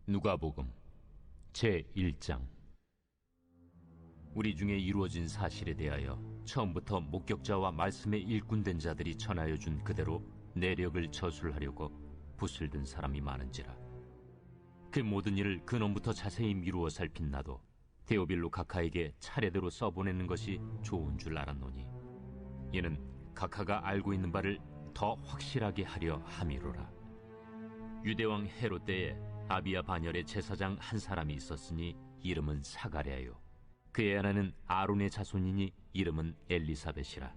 누가복음 제1장. 우리 중에 이루어진 사실에 대하여 처음부터 목격자와 말씀에 일꾼된 자들이 전하여 준 그대로 내력을 저술하려고 붓을 든 사람이 많은지라. 그 모든 일을 근원부터 자세히 미루어 살핀 나도 데오빌로 각하에게 차례대로 써보내는 것이 좋은 줄 알았노니, 이는 각하가 알고 있는 바를 더 확실하게 하려 함이로라. 유대왕 헤롯 때에 아비야 반열의 제사장 한 사람이 있었으니 이름은 사가랴요. 그의 아내는 아론의 자손이니 이름은 엘리사벳이라.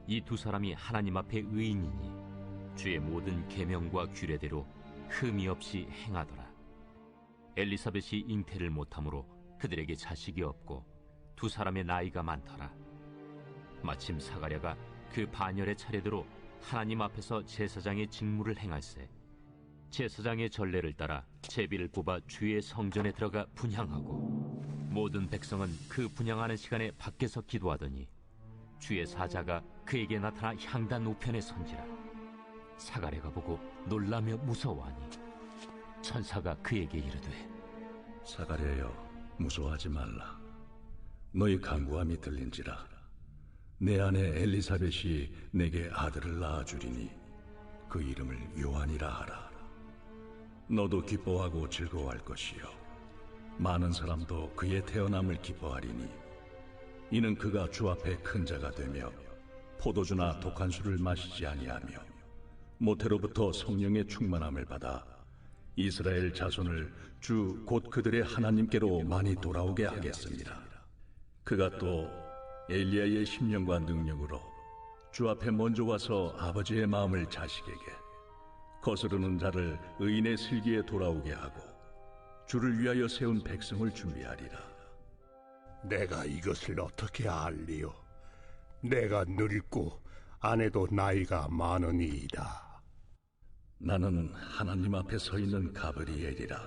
이 두 사람이 하나님 앞에 의인이니 주의 모든 계명과 규례대로 흠이 없이 행하더라. 엘리사벳이 잉태를 못하므로 그들에게 자식이 없고 두 사람의 나이가 많더라. 마침 사가랴가 그 반열의 차례대로 하나님 앞에서 제사장의 직무를 행할세 제사장의 전례를 따라 제비를 뽑아 주의 성전에 들어가 분향하고, 모든 백성은 그 분향하는 시간에 밖에서 기도하더니 주의 사자가 그에게 나타나 향단 우편에 선지라. 사가랴가 보고 놀라며 무서워하니 천사가 그에게 이르되, 사가랴여, 무서워하지 말라. 너희 간구함이 들린지라. 내 아내 엘리사벳이 내게 아들을 낳아주리니 그 이름을 요한이라 하라. 너도 기뻐하고 즐거워할 것이요, 많은 사람도 그의 태어남을 기뻐하리니, 이는 그가 주 앞에 큰 자가 되며 포도주나 독한 술을 마시지 아니하며 모태로부터 성령의 충만함을 받아 이스라엘 자손을 주 곧 그들의 하나님께로 많이 돌아오게 하겠습니다. 그가 또 엘리야의 심령과 능력으로 주 앞에 먼저 와서 아버지의 마음을 자식에게, 거스르는 자를 의인의 슬기에 돌아오게 하고 주를 위하여 세운 백성을 준비하리라. 내가 이것을 어떻게 알리요? 내가 늙고 아내도 나이가 많으니이다. 나는 하나님 앞에 서 있는 가브리엘이라.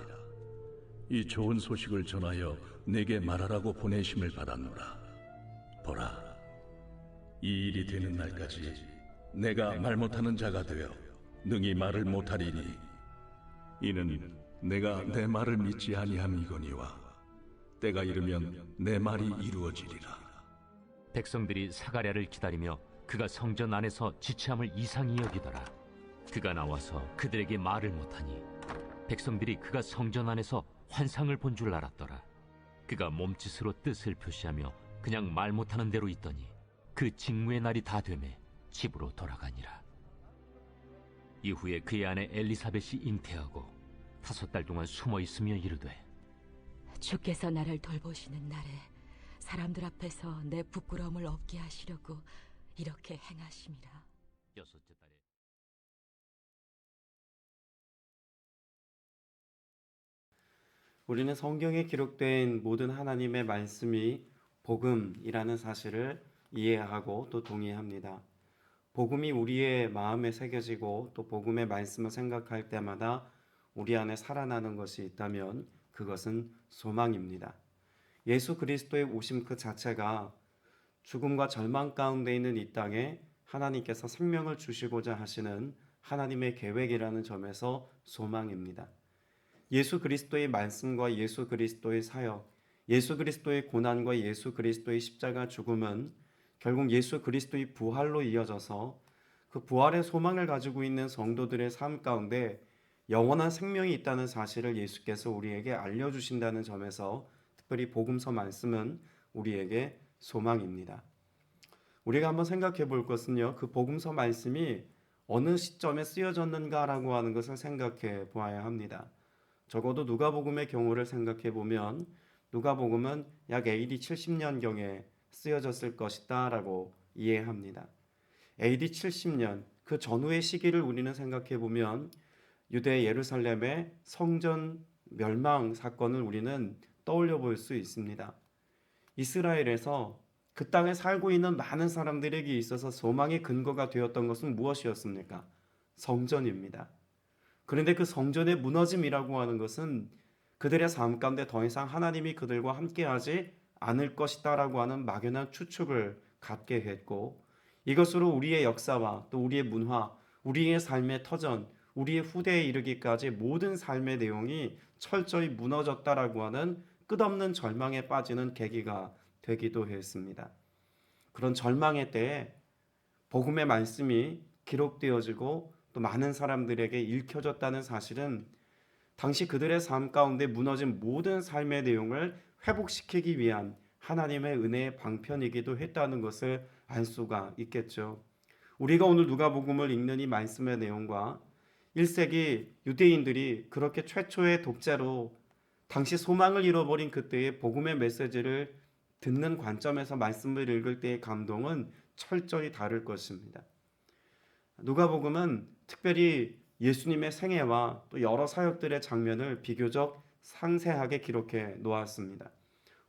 이 좋은 소식을 전하여 내게 말하라고 보내심을 받았노라. 보라, 이 일이 되는 날까지 내가 말 못하는 자가 되어 능히 말을 못하리니, 이는 내가 내 말을 믿지 아니함이거니와 때가 이르면 내 말이 이루어지리라. 백성들이 사가랴를 기다리며 그가 성전 안에서 지체함을 이상히 여기더라. 그가 나와서 그들에게 말을 못하니 백성들이 그가 성전 안에서 환상을 본 줄 알았더라. 그가 몸짓으로 뜻을 표시하며 그냥 말 못하는 대로 있더니 그 직무의 날이 다 되매 집으로 돌아가니라. 이후에 그의 아내 엘리사벳이 잉태하고 5달 동안 숨어 있으며 이르되, 주께서 나를 돌보시는 날에 사람들 앞에서 내 부끄러움을 없게 하시려고 이렇게 행하심이라. 6째 달에 우리는 성경에 기록된 모든 하나님의 말씀이 복음이라는 사실을 이해하고 또 동의합니다. 복음이 우리의 마음에 새겨지고 또 복음의 말씀을 생각할 때마다 우리 안에 살아나는 것이 있다면 그것은 소망입니다. 예수 그리스도의 오심 그 자체가 죽음과 절망 가운데 있는 이 땅에 하나님께서 생명을 주시고자 하시는 하나님의 계획이라는 점에서 소망입니다. 예수 그리스도의 말씀과 예수 그리스도의 사역, 예수 그리스도의 고난과 예수 그리스도의 십자가 죽음은 결국 예수 그리스도의 부활로 이어져서 그 부활의 소망을 가지고 있는 성도들의 삶 가운데 영원한 생명이 있다는 사실을 예수께서 우리에게 알려주신다는 점에서 특별히 복음서 말씀은 우리에게 소망입니다. 우리가 한번 생각해 볼 것은요, 그 복음서 말씀이 어느 시점에 쓰여졌는가라고 하는 것을 생각해 보아야 합니다. 적어도 누가복음의 경우를 생각해 보면 누가복음은 약 AD 70년경에 쓰여졌을 것이다 라고 이해합니다. AD 70년, 그 전후의 시기를 우리는 생각해 보면 유대 예루살렘의 성전 멸망 사건을 우리는 떠올려 볼 수 있습니다. 이스라엘에서 그 땅에 살고 있는 많은 사람들에게 있어서 소망의 근거가 되었던 것은 무엇이었습니까? 성전입니다. 그런데 그 성전의 무너짐이라고 하는 것은 그들의 삶 가운데 더 이상 하나님이 그들과 함께하지 않을 것이다 라고 하는 막연한 추측을 갖게 했고, 이것으로 우리의 역사와 또 우리의 문화, 우리의 삶의 터전, 우리의 후대에 이르기까지 모든 삶의 내용이 철저히 무너졌다라고 하는 끝없는 절망에 빠지는 계기가 되기도 했습니다. 그런 절망의 때에 복음의 말씀이 기록되어지고 또 많은 사람들에게 읽혀졌다는 사실은 당시 그들의 삶 가운데 무너진 모든 삶의 내용을 회복시키기 위한 하나님의 은혜의 방편이기도 했다는 것을 알 수가 있겠죠. 우리가 오늘 누가복음을 읽는 이 말씀의 내용과 1세기 유대인들이 그렇게 최초의 독자로 당시 소망을 잃어버린 그때의 복음의 메시지를 듣는 관점에서 말씀을 읽을 때의 감동은 철저히 다를 것입니다. 누가복음은 특별히 예수님의 생애와 또 여러 사역들의 장면을 비교적 상세하게 기록해 놓았습니다.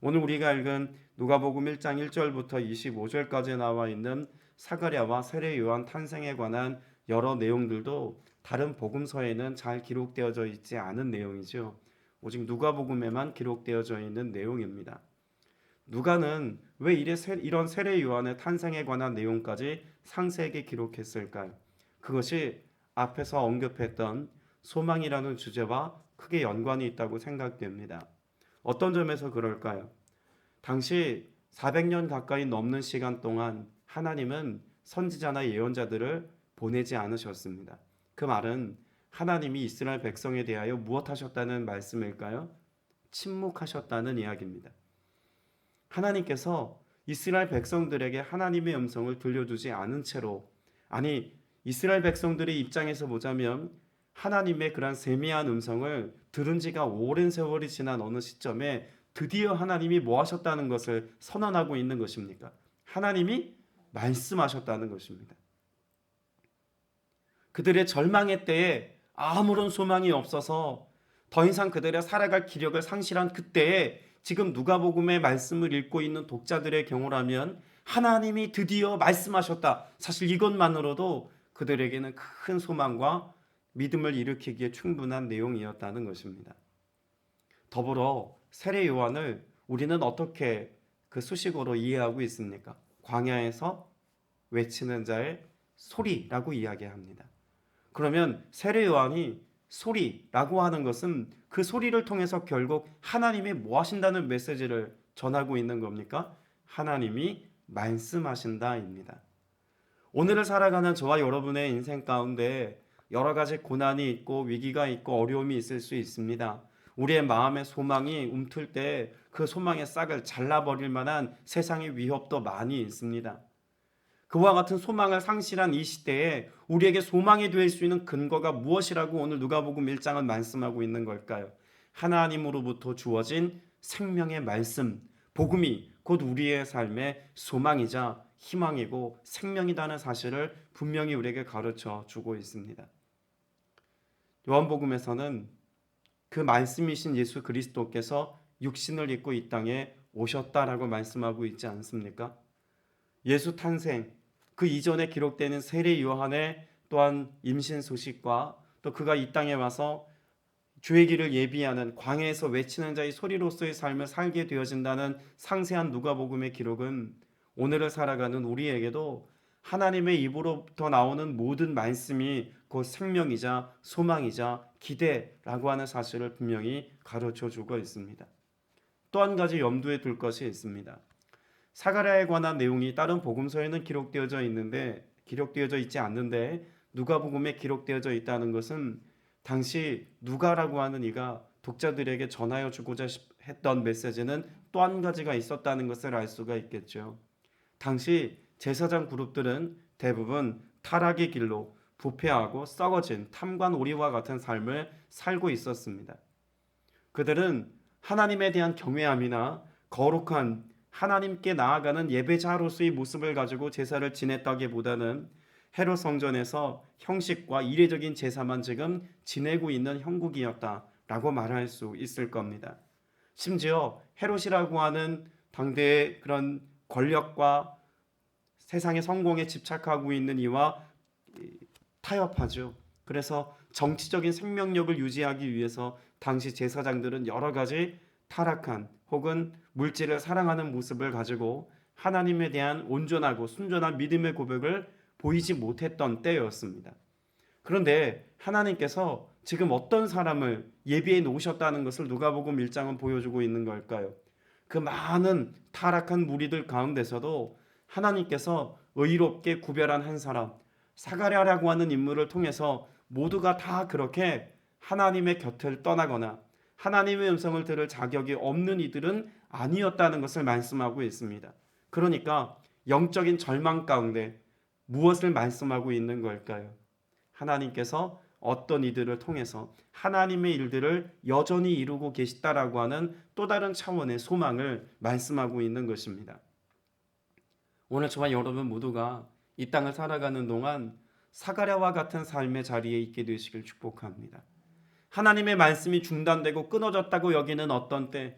오늘 우리가 읽은 누가복음 1장 1절부터 25절까지 나와 있는 사가랴와 세례 요한 탄생에 관한 여러 내용들도 다른 복음서에는 잘 기록되어져 있지 않은 내용이죠. 오직 누가복음에만 기록되어져 있는 내용입니다. 누가는 왜 이런 세례 요한의 탄생에 관한 내용까지 상세하게 기록했을까요? 그것이 앞에서 언급했던 소망이라는 주제와 크게 연관이 있다고 생각됩니다. 어떤 점에서 그럴까요? 당시 400년 가까이 넘는 시간 동안 하나님은 선지자나 예언자들을 보내지 않으셨습니다. 그 말은 하나님이 이스라엘 백성에 대하여 무엇 하셨다는 말씀일까요? 침묵하셨다는 이야기입니다. 하나님께서 이스라엘 백성들에게 하나님의 음성을 들려주지 않은 채로, 아니 이스라엘 백성들의 입장에서 보자면 하나님의 그런 세미한 음성을 들은 지가 오랜 세월이 지난 어느 시점에 드디어 하나님이 뭐 하셨다는 것을 선언하고 있는 것입니까? 하나님이 말씀하셨다는 것입니다. 그들의 절망의 때에 아무런 소망이 없어서 더 이상 그들의 살아갈 기력을 상실한 그때에 지금 누가복음의 말씀을 읽고 있는 독자들의 경우라면 하나님이 드디어 말씀하셨다. 사실 이것만으로도 그들에게는 큰 소망과 믿음을 일으키기에 충분한 내용이었다는 것입니다. 더불어 세례 요한을 우리는 어떻게 그 수식어로 이해하고 있습니까? 광야에서 외치는 자의 소리라고 이야기합니다. 그러면 세례 요한이 소리라고 하는 것은 그 소리를 통해서 결국 하나님이 뭐 하신다는 메시지를 전하고 있는 겁니까? 하나님이 말씀하신다입니다. 오늘을 살아가는 저와 여러분의 인생 가운데 여러 가지 고난이 있고 위기가 있고 어려움이 있을 수 있습니다. 우리의 마음의 소망이 움틀 때 그 소망의 싹을 잘라버릴 만한 세상의 위협도 많이 있습니다. 그와 같은 소망을 상실한 이 시대에 우리에게 소망이 될 수 있는 근거가 무엇이라고 오늘 누가복음 1장은 말씀하고 있는 걸까요? 하나님으로부터 주어진 생명의 말씀, 복음이 곧 우리의 삶의 소망이자 희망이고 생명이라는 사실을 분명히 우리에게 가르쳐 주고 있습니다. 요한복음에서는 그 말씀이신 예수 그리스도께서 육신을 입고 이 땅에 오셨다라고 말씀하고 있지 않습니까? 예수 탄생, 그 이전에 기록되는 세례 요한의 또한 임신 소식과 또 그가 이 땅에 와서 주의 길을 예비하는 광야에서 외치는 자의 소리로서의 삶을 살게 되어진다는 상세한 누가복음의 기록은 오늘을 살아가는 우리에게도 하나님의 입으로부터 나오는 모든 말씀이 곧 생명이자 소망이자 기대라고 하는 사실을 분명히 가르쳐 주고 있습니다. 또 한 가지 염두에 둘 것이 있습니다. 사가랴에 관한 내용이 다른 복음서에는 기록되어져 있지 않는데 누가복음에 기록되어져 있다는 것은 당시 누가라고 하는 이가 독자들에게 전하여 주고자 했던 메시지는 또 한 가지가 있었다는 것을 알 수가 있겠죠. 당시 제사장 그룹들은 대부분 타락의 길로 부패하고 썩어진 탐관 오리와 같은 삶을 살고 있었습니다. 그들은 하나님에 대한 경외함이나 거룩한 하나님께 나아가는 예배자로서의 모습을 가지고 제사를 지냈다기보다는 헤롯 성전에서 형식과 이례적인 제사만 지금 지내고 있는 형국이었다라고 말할 수 있을 겁니다. 심지어 헤롯이라고 하는 당대의 그런 권력과 세상의 성공에 집착하고 있는 이와 타협하죠. 그래서 정치적인 생명력을 유지하기 위해서 당시 제사장들은 여러 가지 타락한 혹은 물질을 사랑하는 모습을 가지고 하나님에 대한 온전하고 순전한 믿음의 고백을 보이지 못했던 때였습니다. 그런데 하나님께서 지금 어떤 사람을 예비해 놓으셨다는 것을 누가복음 1장은 보여주고 있는 걸까요? 그 많은 타락한 무리들 가운데서도 하나님께서 의롭게 구별한 한 사람, 사가랴라고 하는 인물을 통해서 모두가 다 그렇게 하나님의 곁을 떠나거나 하나님의 음성을 들을 자격이 없는 이들은 아니었다는 것을 말씀하고 있습니다. 그러니까 영적인 절망 가운데 무엇을 말씀하고 있는 걸까요? 하나님께서 어떤 이들을 통해서 하나님의 일들을 여전히 이루고 계시다라고 하는 또 다른 차원의 소망을 말씀하고 있는 것입니다. 오늘 저와 여러분 모두가 이 땅을 살아가는 동안 사가랴와 같은 삶의 자리에 있게 되시길 축복합니다. 하나님의 말씀이 중단되고 끊어졌다고 여기는 어떤 때,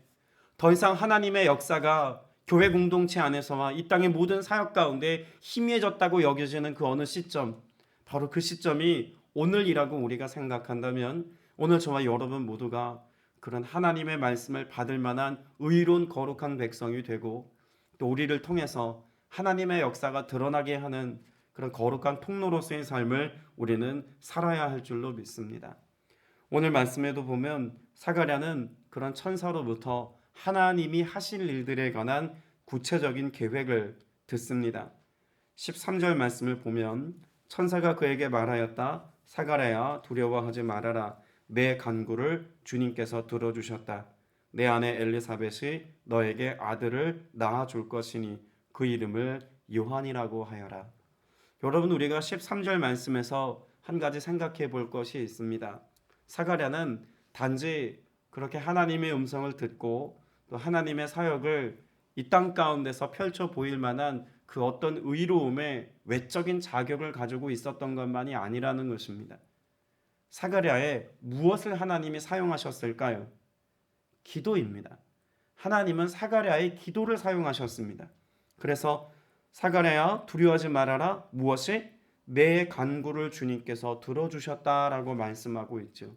더 이상 하나님의 역사가 교회 공동체 안에서와 이 땅의 모든 사역 가운데 희미해졌다고 여겨지는 그 어느 시점, 바로 그 시점이 오늘이라고 우리가 생각한다면 오늘 저와 여러분 모두가 그런 하나님의 말씀을 받을 만한 의로운 거룩한 백성이 되고 또 우리를 통해서 하나님의 역사가 드러나게 하는 그런 거룩한 통로로서의 삶을 우리는 살아야 할 줄로 믿습니다. 오늘 말씀에도 보면 사가랴는 그런 천사로부터 하나님이 하실 일들에 관한 구체적인 계획을 듣습니다. 13절 말씀을 보면 천사가 그에게 말하였다. 사가랴야 두려워하지 말아라. 내 간구를 주님께서 들어주셨다. 내 아내 엘리사벳이 너에게 아들을 낳아줄 것이니 그 이름을 요한이라고 하여라. 여러분, 우리가 13절 말씀에서 한 가지 생각해 볼 것이 있습니다. 사가랴는 단지 그렇게 하나님의 음성을 듣고 또 하나님의 사역을 이 땅 가운데서 펼쳐 보일 만한 그 어떤 의로움의 외적인 자격을 가지고 있었던 것만이 아니라는 것입니다. 사가랴에 무엇을 하나님이 사용하셨을까요? 기도입니다. 하나님은 사가랴의 기도를 사용하셨습니다. 그래서 사가랴야 두려워하지 말아라. 무엇이? 내 간구를 주님께서 들어주셨다라고 말씀하고 있죠.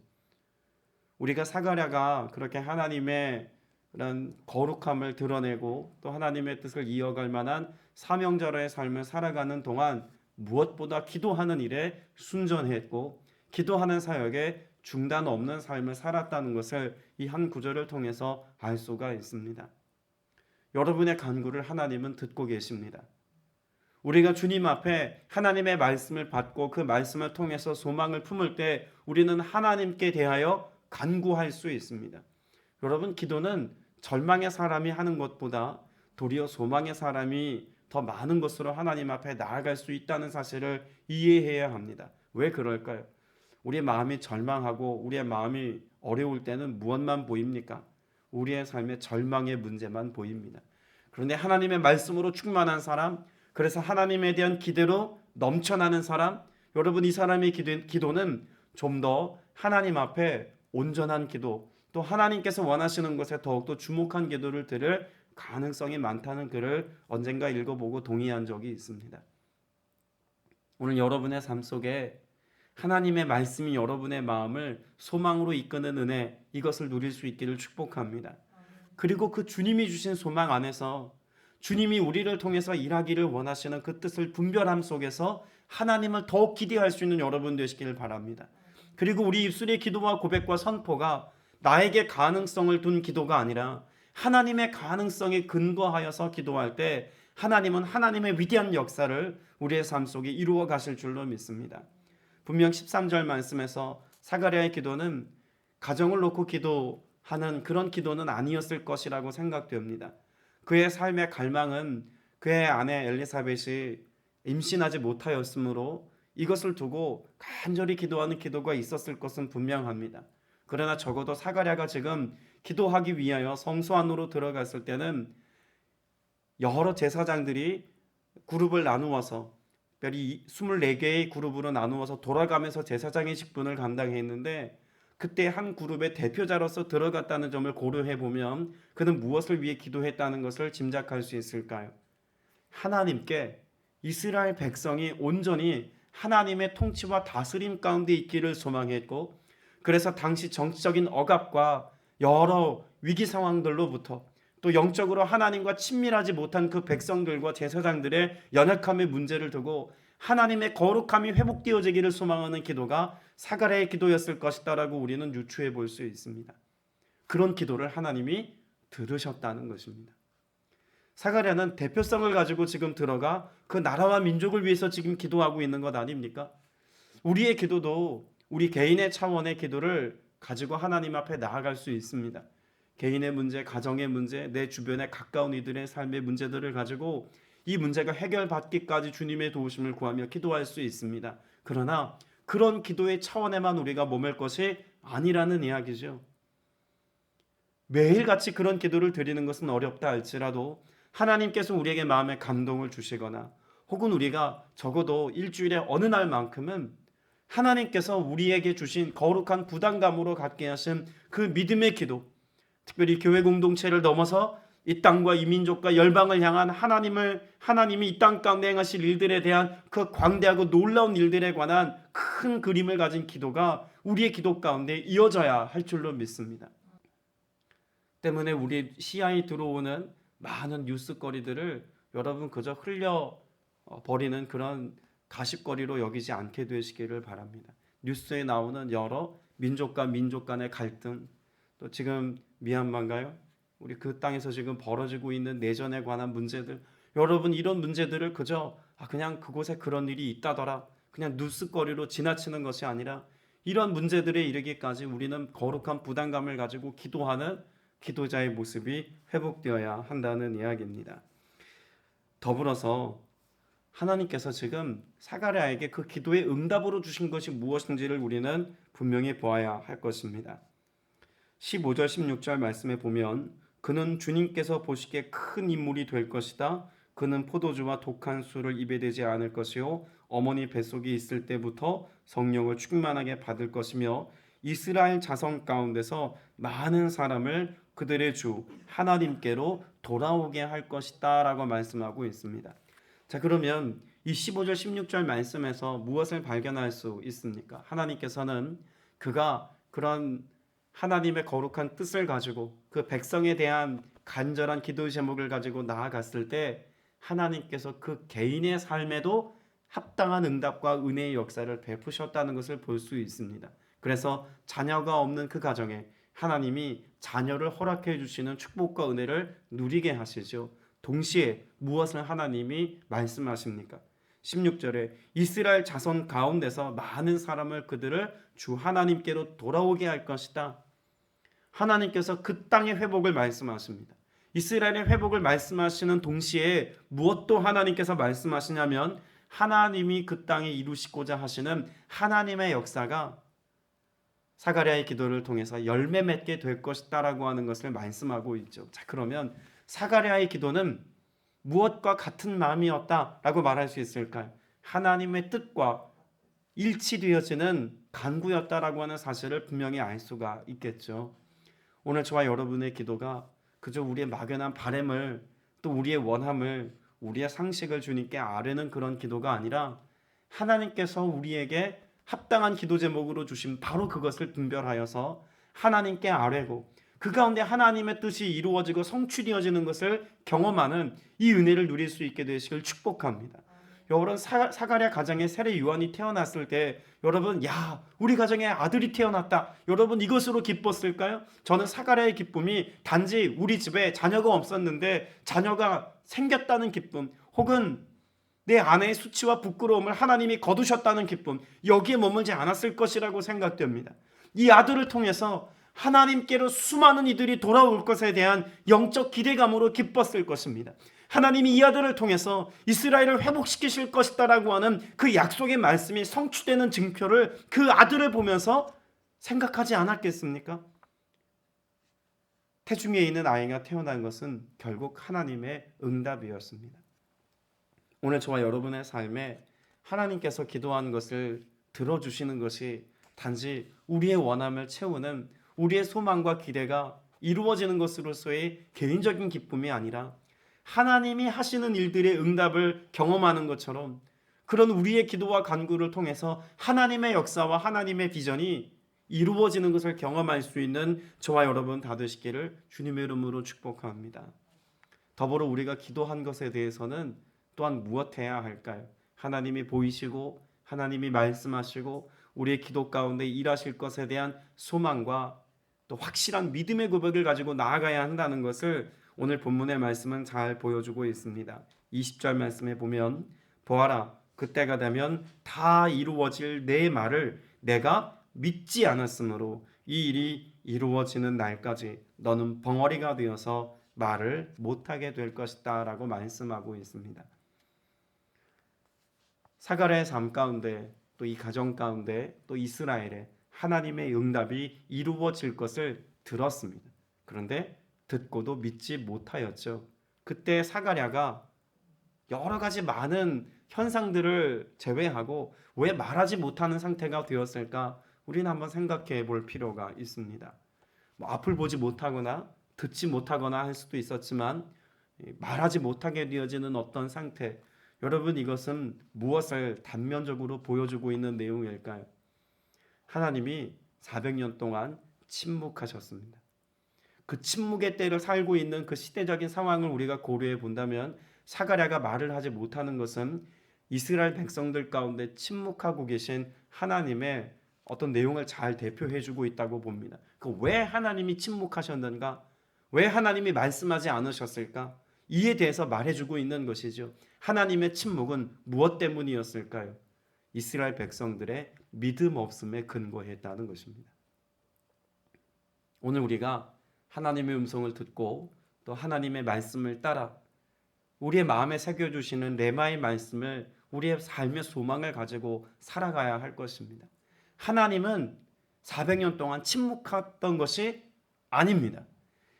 우리가 사가랴가 그렇게 하나님의 그런 거룩함을 드러내고 또 하나님의 뜻을 이어갈 만한 사명자로의 삶을 살아가는 동안 무엇보다 기도하는 일에 순전했고 기도하는 사역에 중단 없는 삶을 살았다는 것을 이 한 구절을 통해서 알 수가 있습니다. 여러분의 간구를 하나님은 듣고 계십니다. 우리가 주님 앞에 하나님의 말씀을 받고 그 말씀을 통해서 소망을 품을 때 우리는 하나님께 대하여 간구할 수 있습니다. 여러분, 기도는 절망의 사람이 하는 것보다 도리어 소망의 사람이 더 많은 것으로 하나님 앞에 나아갈 수 있다는 사실을 이해해야 합니다. 왜 그럴까요? 우리의 마음이 절망하고 우리의 마음이 어려울 때는 무엇만 보입니까? 우리의 삶의 절망의 문제만 보입니다. 그런데 하나님의 말씀으로 충만한 사람, 그래서 하나님에 대한 기대로 넘쳐나는 사람, 여러분, 이 사람의 기도는 좀 더 하나님 앞에 온전한 기도, 또 하나님께서 원하시는 것에 더욱더 주목한 기도를 드릴 가능성이 많다는 글을 언젠가 읽어보고 동의한 적이 있습니다. 오늘 여러분의 삶 속에 하나님의 말씀이 여러분의 마음을 소망으로 이끄는 은혜, 이것을 누릴 수 있기를 축복합니다. 그리고 그 주님이 주신 소망 안에서 주님이 우리를 통해서 일하기를 원하시는 그 뜻을 분별함 속에서 하나님을 더욱 기대할 수 있는 여러분 되시기를 바랍니다. 그리고 우리 입술의 기도와 고백과 선포가 나에게 가능성을 둔 기도가 아니라 하나님의 가능성에 근거하여서 기도할 때 하나님은 하나님의 위대한 역사를 우리의 삶 속에 이루어 가실 줄로 믿습니다. 분명 13절 말씀에서 사가랴의 기도는 가정을 놓고 기도하는 그런 기도는 아니었을 것이라고 생각됩니다. 그의 삶의 갈망은 그의 아내 엘리사벳이 임신하지 못하였으므로 이것을 두고 간절히 기도하는 기도가 있었을 것은 분명합니다. 그러나 적어도 사가랴가 지금 기도하기 위하여 성소 안으로 들어갔을 때는 여러 제사장들이 그룹을 나누어서 특별히 24개의 그룹으로 나누어서 돌아가면서 제사장의 직분을 감당했는데 그때 한 그룹의 대표자로서 들어갔다는 점을 고려해 보면 그는 무엇을 위해 기도했다는 것을 짐작할 수 있을까요? 하나님께 이스라엘 백성이 온전히 하나님의 통치와 다스림 가운데 있기를 소망했고, 그래서 당시 정치적인 억압과 여러 위기 상황들로부터 또 영적으로 하나님과 친밀하지 못한 그 백성들과 제사장들의 연약함의 문제를 두고 하나님의 거룩함이 회복되어지기를 소망하는 기도가 사가랴의 기도였을 것이다라고 우리는 유추해 볼 수 있습니다. 그런 기도를 하나님이 들으셨다는 것입니다. 사가랴는 대표성을 가지고 지금 들어가 그 나라와 민족을 위해서 지금 기도하고 있는 것 아닙니까? 우리의 기도도 우리 개인의 차원의 기도를 가지고 하나님 앞에 나아갈 수 있습니다. 개인의 문제, 가정의 문제, 내 주변에 가까운 이들의 삶의 문제들을 가지고 이 문제가 해결받기까지 주님의 도우심을 구하며 기도할 수 있습니다. 그러나 그런 기도의 차원에만 우리가 머물 것이 아니라는 이야기죠. 매일같이 그런 기도를 드리는 것은 어렵다 할지라도 하나님께서 우리에게 마음의 감동을 주시거나 혹은 우리가 적어도 일주일에 어느 날만큼은 하나님께서 우리에게 주신 거룩한 부담감으로 갖게 하신 그 믿음의 기도, 특별히 교회 공동체를 넘어서 이 땅과 이 민족과 열방을 향한 하나님이 이 땅 가운데 행하실 일들에 대한 그 광대하고 놀라운 일들에 관한 큰 그림을 가진 기도가 우리의 기도 가운데 이어져야 할 줄로 믿습니다. 때문에 우리 시야에 들어오는 많은 뉴스거리들을 여러분 그저 흘려 버리는 그런 가십거리로 여기지 않게 되시기를 바랍니다. 뉴스에 나오는 여러 민족과 민족 간의 갈등, 또 지금 미얀마인가요? 우리 그 땅에서 지금 벌어지고 있는 내전에 관한 문제들, 여러분 이런 문제들을 그저 그냥 그곳에 그런 일이 있다더라 그냥 뉴스거리로 지나치는 것이 아니라 이런 문제들에 이르기까지 우리는 거룩한 부담감을 가지고 기도하는 기도자의 모습이 회복되어야 한다는 이야기입니다. 더불어서 하나님께서 지금 사가랴에게 그 기도의 응답으로 주신 것이 무엇인지를 우리는 분명히 보아야 할 것입니다. 15절 16절 말씀에 보면 그는 주님께서 보시기에 큰 인물이 될 것이다. 그는 포도주와 독한 술을 입에 대지 않을 것이요 어머니 뱃속에 있을 때부터 성령을 충만하게 받을 것이며 이스라엘 자손 가운데서 많은 사람을 그들의 주 하나님께로 돌아오게 할 것이다 라고 말씀하고 있습니다. 자, 그러면 이 15절 16절 말씀에서 무엇을 발견할 수 있습니까? 하나님께서는 그가 그런 하나님의 거룩한 뜻을 가지고 그 백성에 대한 간절한 기도 제목을 가지고 나아갔을 때 하나님께서 그 개인의 삶에도 합당한 응답과 은혜의 역사를 베푸셨다는 것을 볼 수 있습니다. 그래서 자녀가 없는 그 가정에 하나님이 자녀를 허락해 주시는 축복과 은혜를 누리게 하시죠. 동시에 무엇을 하나님이 말씀하십니까? 16절에 이스라엘 자손 가운데서 많은 사람을 그들을 주 하나님께로 돌아오게 할 것이다. 하나님께서 그 땅의 회복을 말씀하십니다. 이스라엘의 회복을 말씀하시는 동시에 무엇도 하나님께서 말씀하시냐면 하나님이 그 땅에 이루시고자 하시는 하나님의 역사가 사가랴의 기도를 통해서 열매 맺게 될 것이다라고 하는 것을 말씀하고 있죠. 자, 그러면 사가랴의 기도는 무엇과 같은 마음이었다라고 말할 수 있을까요? 하나님의 뜻과 일치되어지는 간구였다라고 하는 사실을 분명히 알 수가 있겠죠. 오늘 저와 여러분의 기도가 그저 우리의 막연한 바람을 또 우리의 원함을 우리의 상식을 주님께 아뢰는 그런 기도가 아니라 하나님께서 우리에게 합당한 기도 제목으로 주신 바로 그것을 분별하여서 하나님께 아뢰고 그 가운데 하나님의 뜻이 이루어지고 성취되어지는 것을 경험하는 이 은혜를 누릴 수 있게 되시길 축복합니다. 여러분 사가랴 가정에 세례 요한이 태어났을 때 여러분 우리 가정에 아들이 태어났다. 여러분 이것으로 기뻤을까요? 저는 사가랴의 기쁨이 단지 우리 집에 자녀가 없었는데 자녀가 생겼다는 기쁨 혹은 내 아내의 수치와 부끄러움을 하나님이 거두셨다는 기쁨 여기에 머물지 않았을 것이라고 생각됩니다. 이 아들을 통해서 하나님께로 수많은 이들이 돌아올 것에 대한 영적 기대감으로 기뻤을 것입니다. 하나님이 이 아들을 통해서 이스라엘을 회복시키실 것이다라고 하는 그 약속의 말씀이 성취되는 증표를 그 아들을 보면서 생각하지 않았겠습니까? 태중에 있는 아이가 태어난 것은 결국 하나님의 응답이었습니다. 오늘 저와 여러분의 삶에 하나님께서 기도한 것을 들어주시는 것이 단지 우리의 원함을 채우는 우리의 소망과 기대가 이루어지는 것으로서의 개인적인 기쁨이 아니라 하나님이 하시는 일들의 응답을 경험하는 것처럼 그런 우리의 기도와 간구를 통해서 하나님의 역사와 하나님의 비전이 이루어지는 것을 경험할 수 있는 저와 여러분 다 되시기를 주님의 이름으로 축복합니다. 더불어 우리가 기도한 것에 대해서는 또한 무엇해야 할까요? 하나님이 보이시고 하나님이 말씀하시고 우리의 기도 가운데 일하실 것에 대한 소망과 또 확실한 믿음의 고백을 가지고 나아가야 한다는 것을 오늘 본문의 말씀은 잘 보여주고 있습니다. 20절 말씀에 보면 보아라 그때가 되면 다 이루어질 내 말을 내가 믿지 않았으므로 이 일이 이루어지는 날까지 너는 벙어리가 되어서 말을 못하게 될 것이다 라고 말씀하고 있습니다. 사가랴의 삶 가운데 또 이 가정 가운데 또 이스라엘의 하나님의 응답이 이루어질 것을 들었습니다. 그런데 듣고도 믿지 못하였죠. 그때 사가랴가 여러 가지 많은 현상들을 제외하고 왜 말하지 못하는 상태가 되었을까? 우리는 한번 생각해 볼 필요가 있습니다. 앞을 보지 못하거나 듣지 못하거나 할 수도 있었지만 말하지 못하게 되어지는 어떤 상태, 여러분 이것은 무엇을 단면적으로 보여주고 있는 내용일까요? 하나님이 400년 동안 침묵하셨습니다. 그 침묵의 때를 살고 있는 그 시대적인 상황을 우리가 고려해 본다면 사가랴가 말을 하지 못하는 것은 이스라엘 백성들 가운데 침묵하고 계신 하나님의 어떤 내용을 잘 대표해 주고 있다고 봅니다. 왜 하나님이 침묵하셨는가? 왜 하나님이 말씀하지 않으셨을까? 이에 대해서 말해주고 있는 것이죠. 하나님의 침묵은 무엇 때문이었을까요? 이스라엘 백성들의 믿음 없음에 근거했다는 것입니다. 오늘 우리가 하나님의 음성을 듣고 또 하나님의 말씀을 따라 우리의 마음에 새겨주시는 레마의 말씀을 우리의 삶의 소망을 가지고 살아가야 할 것입니다. 하나님은 400년 동안 침묵했던 것이 아닙니다.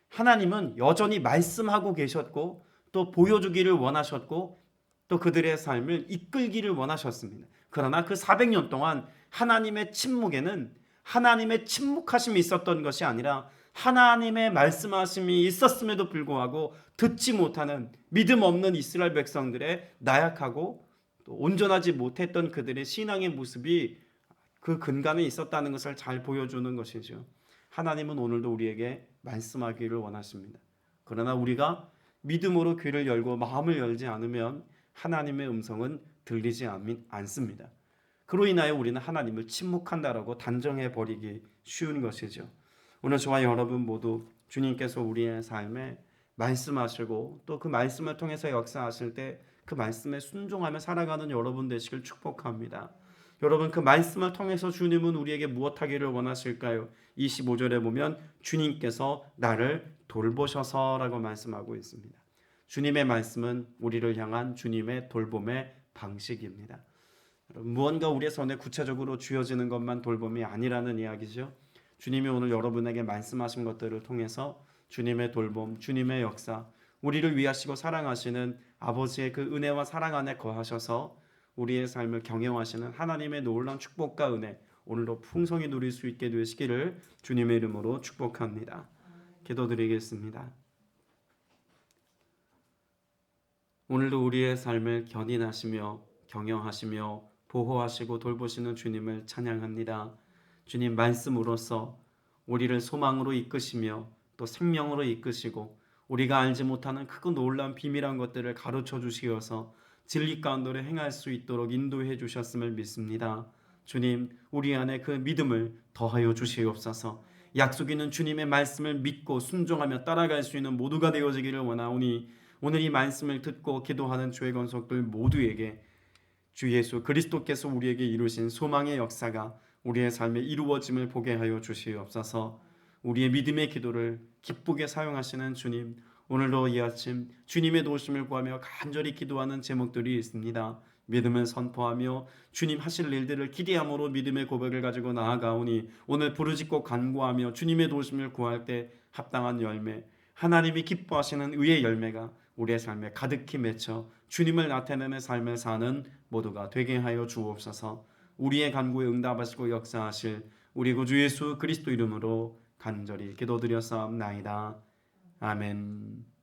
하나님은 여전히 말씀하고 계셨고 또 보여주기를 원하셨고 또 그들의 삶을 이끌기를 원하셨습니다. 그러나 그 400년 동안 하나님의 침묵에는 하나님의 침묵하심이 있었던 것이 아니라 하나님의 말씀하심이 있었음에도 불구하고 듣지 못하는 믿음 없는 이스라엘 백성들의 나약하고 또 온전하지 못했던 그들의 신앙의 모습이 그 근간에 있었다는 것을 잘 보여주는 것이죠. 하나님은 오늘도 우리에게 말씀하기를 원하십니다. 그러나 우리가 믿음으로 귀를 열고 마음을 열지 않으면 하나님의 음성은 들리지 않습니다. 그로 인하여 우리는 하나님을 침묵한다라고 단정해 버리기 쉬운 것이죠. 오늘 저와 여러분 모두 주님께서 우리의 삶에 말씀하시고 또 그 말씀을 통해서 역사하실 때 그 말씀에 순종하며 살아가는 여러분 되시길 축복합니다. 여러분 그 말씀을 통해서 주님은 우리에게 무엇 하기를 원하실까요? 25절에 보면 주님께서 나를 돌보셔서 라고 말씀하고 있습니다. 주님의 말씀은 우리를 향한 주님의 돌봄의 방식입니다. 무언가 우리의 손에 구체적으로 쥐어지는 것만 돌봄이 아니라는 이야기죠. 주님이 오늘 여러분에게 말씀하신 것들을 통해서 주님의 돌봄, 주님의 역사, 우리를 위하시고 사랑하시는 아버지의 그 은혜와 사랑 안에 거하셔서 우리의 삶을 경영하시는 하나님의 놀라운 축복과 은혜 오늘도 풍성히 누릴 수 있게 되시기를 주님의 이름으로 축복합니다. 기도드리겠습니다. 오늘도 우리의 삶을 견인하시며 경영하시며 보호하시고 돌보시는 주님을 찬양합니다. 주님 말씀으로써 우리를 소망으로 이끄시며 또 생명으로 이끄시고 우리가 알지 못하는 크고 놀라운 비밀한 것들을 가르쳐 주시어서 진리 가운데로 행할 수 있도록 인도해 주셨음을 믿습니다. 주님, 우리 안에 그 믿음을 더하여 주시옵소서. 약속 있는 주님의 말씀을 믿고 순종하며 따라갈 수 있는 모두가 되어지기를 원하오니 오늘 이 말씀을 듣고 기도하는 주의 권속들 모두에게 주 예수 그리스도께서 우리에게 이루신 소망의 역사가 우리의 삶에 이루어짐을 보게 하여 주시옵소서. 우리의 믿음의 기도를 기쁘게 사용하시는 주님, 오늘도 이 아침 주님의 도우심을 구하며 간절히 기도하는 제목들이 있습니다. 믿음을 선포하며 주님 하실 일들을 기대함으로 믿음의 고백을 가지고 나아가오니 오늘 부르짖고 간구하며 주님의 도우심을 구할 때 합당한 열매, 하나님이 기뻐하시는 의의 열매가 우리의 삶에 가득히 맺혀 주님을 나타내는 삶을 사는 모두가 되게 하여 주옵소서. 우리의 간구에 응답하시고 역사하실 우리 구주 예수 그리스도 이름으로 간절히 기도드렸사옵나이다. 아멘.